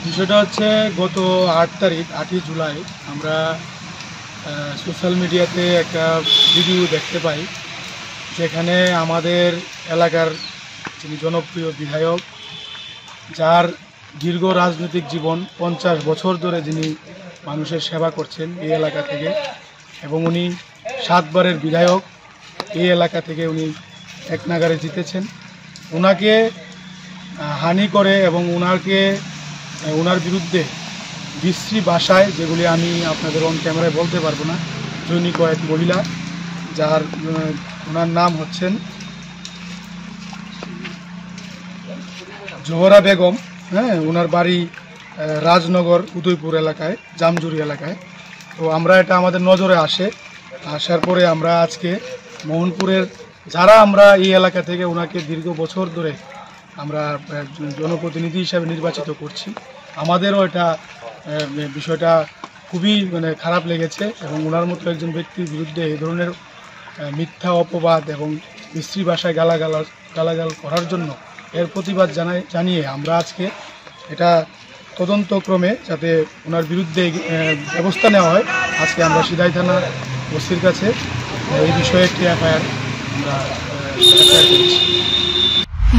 বিষয়টা হচ্ছে গত 8 তারিখ 8ই জুলাই আমরা সোশ্যাল মিডিয়াতে একটা ভিডিও দেখতে পাই, যেখানে আমাদের এলাকার যিনি জনপ্রিয় বিধায়ক, যার দীর্ঘ রাজনৈতিক জীবন 50 বছর ধরে যিনি মানুষের সেবা করছেন এই এলাকা থেকে, এবং উনি 7 বারের বিধায়ক, এই এলাকা থেকে উনি এক নাগারে জিতেছেন, ওনাকে হানি করে এবং ওনার বিরুদ্ধে বিশ্রী ভাষায়, যেগুলি আমি আপনাদের অন ক্যামেরায় বলতে পারবো না, জৈনিক এক মহিলা, যার ওনার নাম হচ্ছেন জোহরা বেগম, ওনার বাড়ি রাজনগর উদয়পুর এলাকায়, জামজুরি এলাকায়। তো আমরা এটা আমাদের নজরে আসার পরে আমরা আজকে মোহনপুরের যারা আমরা এই এলাকা থেকে ওনাকে দীর্ঘ বছর ধরে আমরা জনপ্রতিনিধি হিসাবে নির্বাচিত করছি, আমাদেরও এটা বিষয়টা খুবই খারাপ লেগেছে, এবং ওনার মতো একজন ব্যক্তির বিরুদ্ধে এই ধরনের মিথ্যা অপবাদ এবং বিশ্রী ভাষায় গালাগাল করার জন্য এর প্রতিবাদ জানিয়ে আমরা আজকে এটা তদন্তক্রমে যাতে ওনার বিরুদ্ধে ব্যবস্থা নেওয়া হয়, আজকে আমরা সিধাই থানা ওসির কাছে এই বিষয়ে একটি এফআইআর আমরা করেছি।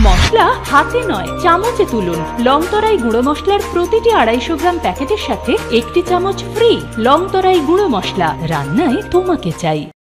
মশলা হাতে নয় চামচে তুলুন। লংতরাই গুঁড়ো মশলার প্রতিটি 250 গ্রাম প্যাকেটের সাথে 1টি চামচ ফ্রি। লংতরাই গুঁড়ো মশলা, রান্নায় তোমাকে চাই।